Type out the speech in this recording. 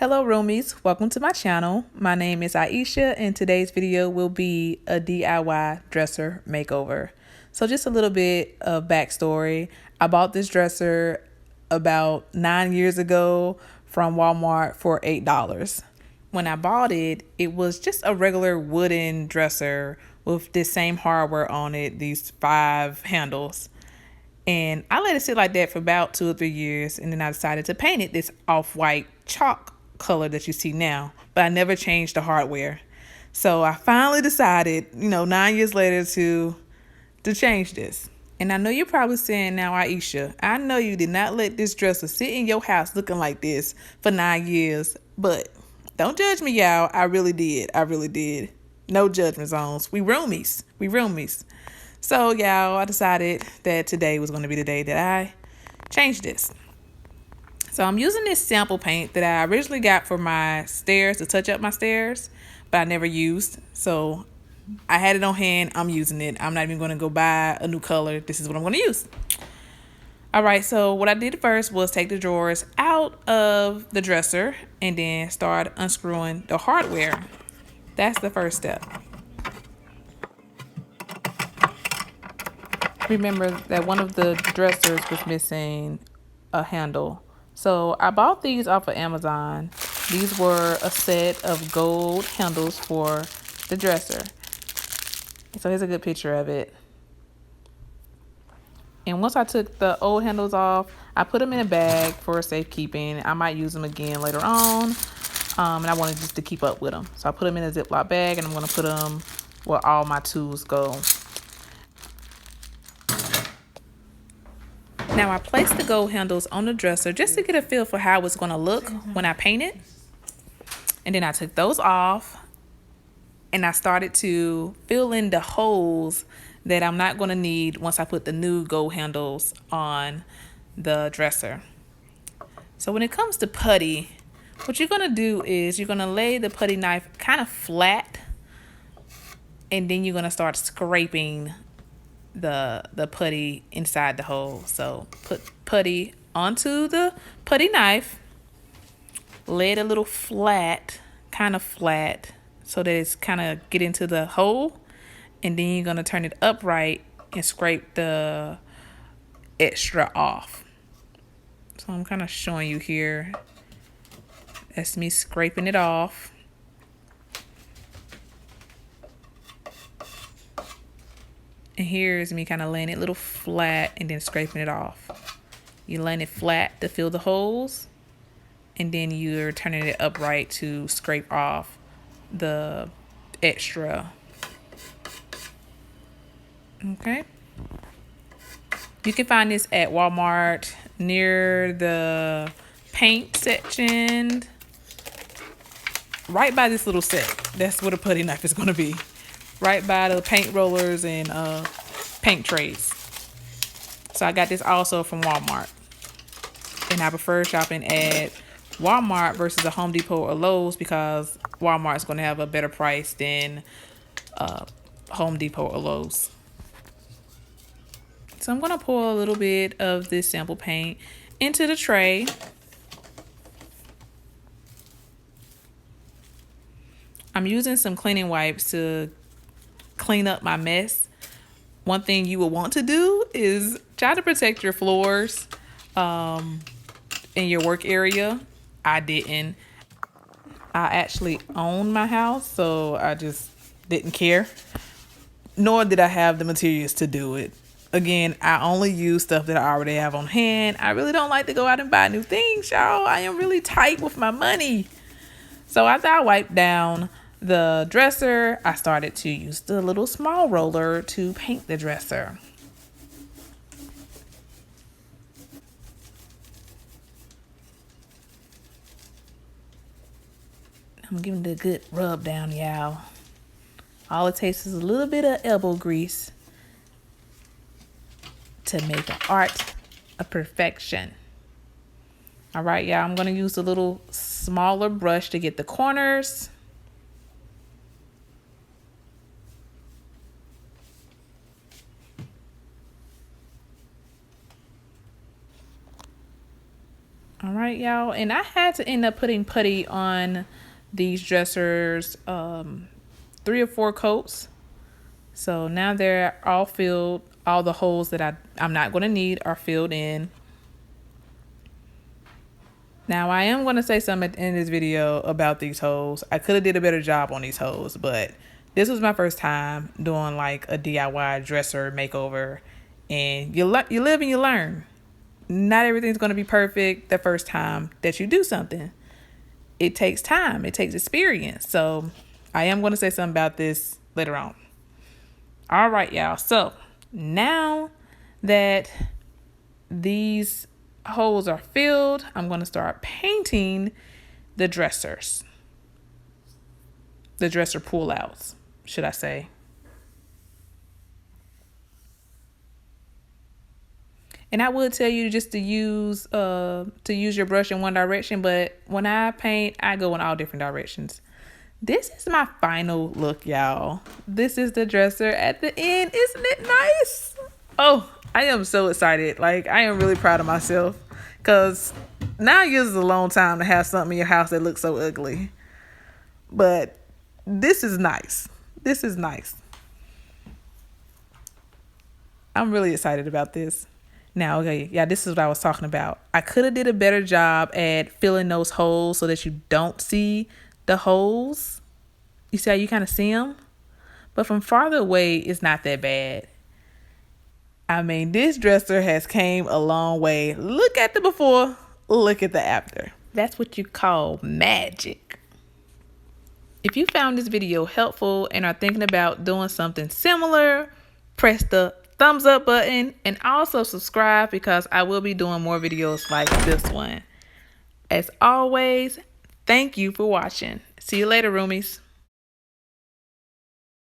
Hello roomies, welcome to my channel. My name is Aisha and today's video will be a DIY dresser makeover. So just a little bit of backstory. I bought this dresser about 9 years ago from Walmart for $8. When I bought it, it was just a regular wooden dresser with this same hardware on it, these 5 handles. And I let it sit like that for about 2 or 3 years, and then I decided to paint it this off-white chalk color that you see now, but I never changed the hardware. So I finally decided, 9 years later to change this. And I know you're probably saying now, Aisha, I know you did not let this dresser sit in your house looking like this for 9 years, but don't judge me, y'all. I really did. No judgment zones. We roomies. So, y'all, I decided that today was going to be the day that I changed this. So I'm using this sample paint that I originally got for my stairs, to touch up my stairs, but I never used. So I had it on hand. I'm using it. I'm not even going to go buy a new color. This is what I'm going to use. All right, so what I did first was take the drawers out of the dresser and then start unscrewing the hardware. That's the first step. Remember that one of the dressers was missing a handle. So I bought these off of Amazon. These were a set of gold handles for the dresser. So here's a good picture of it. And once I took the old handles off, I put them in a bag for safekeeping. I might use them again later on. And I wanted just to keep up with them. So I put them in a Ziploc bag and I'm going to put them where all my tools go. Now I placed the gold handles on the dresser just to get a feel for how it's going to look when I paint it. And then I took those off and I started to fill in the holes that I'm not going to need once I put the new gold handles on the dresser. So when it comes to putty, what you're going to do is you're going to lay the putty knife kind of flat, and then you're going to start scraping the putty inside the hole. So put putty onto the putty knife, lay it a little flat, kind of flat, so that it's kind of get into the hole, and then you're going to turn it upright and scrape the extra off. So I'm kind of showing you here. That's me scraping it off. And here's me kind of laying it a little flat and then scraping it off. You're laying it flat to fill the holes, and then you're turning it upright to scrape off the extra. Okay. You can find this at Walmart near the paint section, right by this little set. That's where the putty knife is going to be. Right by the paint rollers and paint trays. So I got this also from Walmart. And I prefer shopping at Walmart versus a Home Depot or Lowe's because Walmart's going to have a better price than Home Depot or Lowe's. So I'm going to pour a little bit of this sample paint into the tray. I'm using some cleaning wipes to clean up my mess. One thing you will want to do is try to protect your floors in your work area. I didn't. I actually own my house, so I just didn't care. Nor did I have the materials to do it. Again, I only use stuff that I already have on hand. I really don't like to go out and buy new things, y'all. I am really tight with my money. So after I wiped down the dresser, I started to use the little small roller to paint the dresser. I'm giving it a good rub down, y'all. All it takes is a little bit of elbow grease to make an art of perfection. All right, y'all, I'm going to use a little smaller brush to get the corners. All right, y'all. And I had to end up putting putty on these dressers 3 or 4 coats. So now they're all filled. All the holes that I'm not going to need are filled in. Now I am going to say something at the end of this video about these holes. I could have did a better job on these holes, but this was my first time doing like a DIY dresser makeover. And you live and you learn. Not everything's going to be perfect the first time that you do something. It takes time. It takes experience. So I am going to say something about this later on. All right, y'all. So now that these holes are filled, I'm going to start painting the dressers. The dresser pull-outs, should I say. And I would tell you just to use your brush in one direction, but when I paint, I go in all different directions. This is my final look, y'all. This is the dresser at the end. Isn't it nice? Oh, I am so excited. Like, I am really proud of myself because 9 years is a long time to have something in your house that looks so ugly. But this is nice. This is nice. I'm really excited about this. Now, okay, yeah, this is what I was talking about. I could have did a better job at filling those holes so that you don't see the holes. You see how you kind of see them? But from farther away, it's not that bad. I mean, this dresser has came a long way. Look at the before, look at the after. That's what you call magic. If you found this video helpful and are thinking about doing something similar, press the thumbs up button and also subscribe because I will be doing more videos like this one. As always, thank you for watching. See you later, roomies.